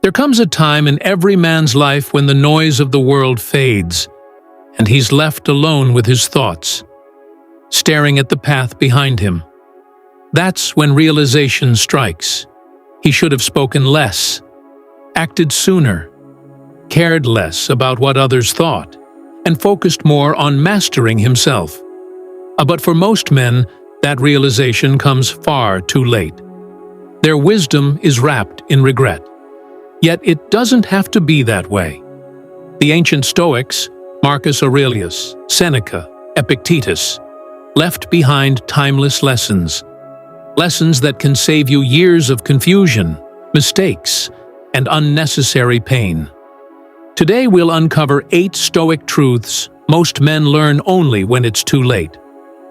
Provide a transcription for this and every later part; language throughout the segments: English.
There comes a time in every man's life when the noise of the world fades, and he's left alone with his thoughts, staring at the path behind him. That's when realization strikes. He should have spoken less, acted sooner, cared less about what others thought, and focused more on mastering himself. But for most men, that realization comes far too late. Their wisdom is wrapped in regret. Yet it doesn't have to be that way. The ancient Stoics, Marcus Aurelius, Seneca, Epictetus, left behind timeless lessons that can save you years of confusion, mistakes, and unnecessary pain. Today we'll uncover 8 Stoic truths most men learn only when it's too late,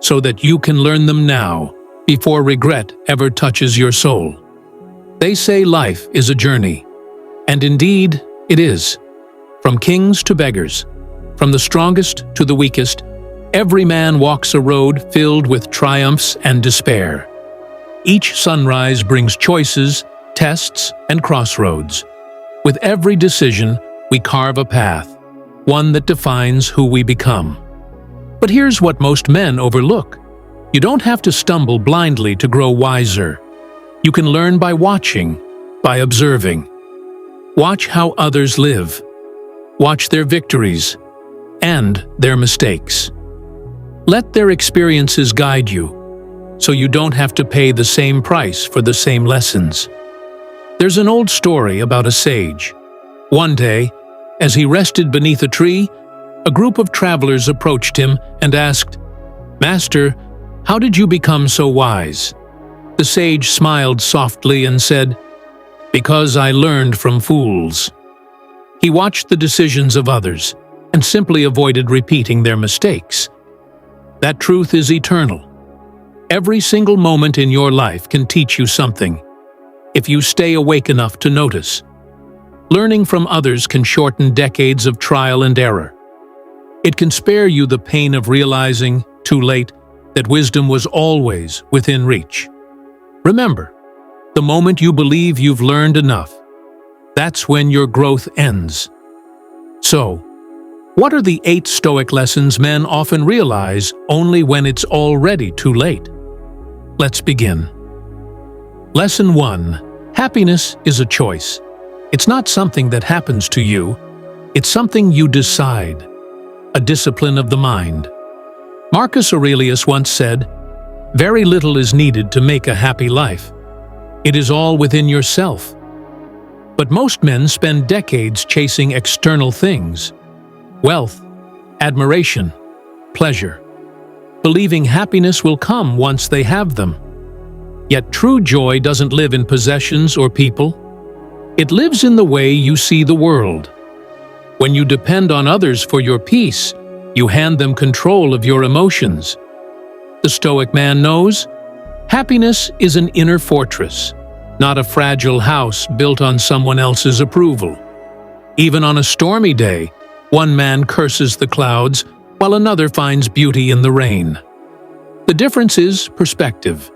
so that you can learn them now, before regret ever touches your soul. They say life is a journey, and indeed it is. From kings to beggars, from the strongest to the weakest, every man walks a road filled with triumphs and despair. Each sunrise brings choices, tests, and crossroads. With every decision, we carve a path, one that defines who we become. But here's what most men overlook. You don't have to stumble blindly to grow wiser. You can learn by watching, by observing. Watch how others live. Watch their victories and their mistakes. Let their experiences guide you, so you don't have to pay the same price for the same lessons. There's an old story about a sage. One day, as he rested beneath a tree, a group of travelers approached him and asked, "Master, how did you become so wise?" The sage smiled softly and said, "Because I learned from fools." He watched the decisions of others and simply avoided repeating their mistakes. That truth is eternal. Every single moment in your life can teach you something, if you stay awake enough to notice. Learning from others can shorten decades of trial and error. It can spare you the pain of realizing, too late, that wisdom was always within reach. Remember, the moment you believe you've learned enough, that's when your growth ends. So, what are the 8 Stoic lessons men often realize only when it's already too late? Let's begin. Lesson 1. Happiness is a choice. It's not something that happens to you. It's something you decide. A discipline of the mind. Marcus Aurelius once said, "Very little is needed to make a happy life. It is all within yourself." But most men spend decades chasing external things: wealth, admiration, pleasure, believing happiness will come once they have them. Yet true joy doesn't live in possessions or people. It lives in the way you see the world. When you depend on others for your peace, you hand them control of your emotions. The Stoic man knows happiness is an inner fortress, not a fragile house built on someone else's approval. Even on a stormy day, one man curses the clouds while another finds beauty in the rain. The difference is perspective.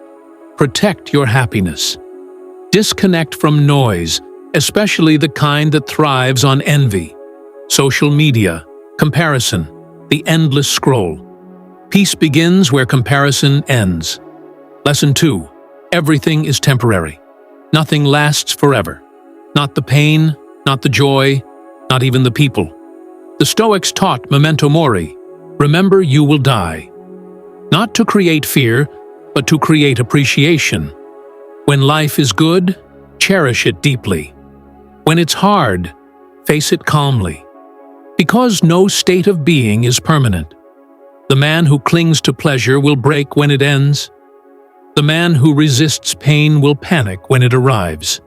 Protect your happiness. Disconnect from noise, especially the kind that thrives on envy, social media, comparison, the endless scroll. Peace begins where comparison ends. Lesson 2. Everything is temporary. Nothing lasts forever. Not the pain, not the joy, not even the people. The Stoics taught memento mori, remember you will die. Not to create fear, but to create appreciation. When life is good, cherish it deeply. When it's hard, face it calmly. Because no state of being is permanent. The man who clings to pleasure will break when it ends. The man who resists pain will panic when it arrives.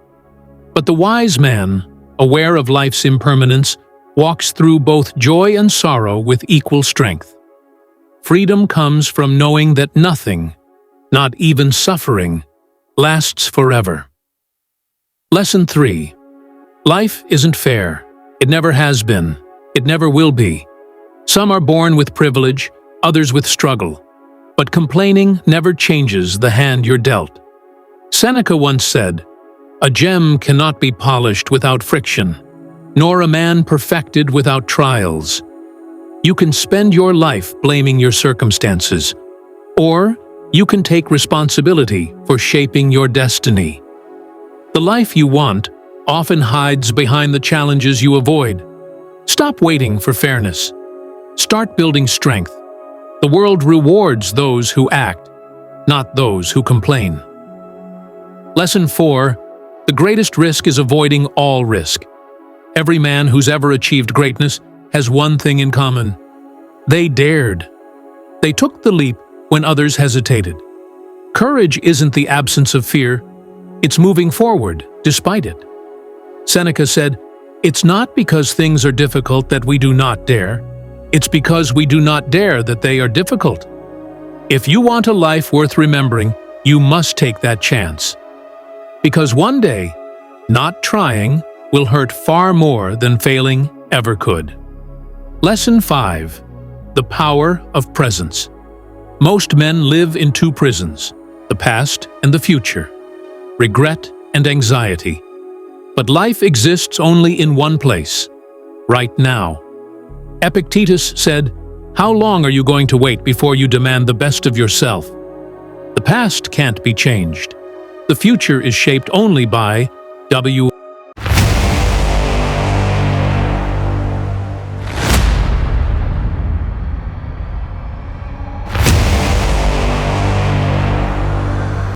But the wise man, aware of life's impermanence, walks through both joy and sorrow with equal strength. Freedom comes from knowing that nothing, not even suffering, lasts forever. Lesson 3. Life isn't fair. It never has been. It never will be. Some are born with privilege, others with struggle. But complaining never changes the hand you're dealt. Seneca once said, A gem cannot be polished without friction, nor a man perfected without trials. You can spend your life blaming your circumstances, or you can take responsibility for shaping your destiny. The life you want often hides behind the challenges you avoid. Stop waiting for fairness. Start building strength. The world rewards those who act, not those who complain. Lesson 4. The greatest risk is avoiding all risk. Every man who's ever achieved greatness has one thing in common. They dared. They took the leap when others hesitated. Courage isn't the absence of fear, it's moving forward despite it. Seneca said, "It's not because things are difficult that we do not dare. It's because we do not dare that they are difficult." If you want a life worth remembering, you must take that chance. Because one day, not trying will hurt far more than failing ever could. Lesson 5. The power of presence. Most men live in two prisons, the past and the future, regret and anxiety. But life exists only in one place, right now. Epictetus said, "How long are you going to wait before you demand the best of yourself?" The past can't be changed. The future is shaped only by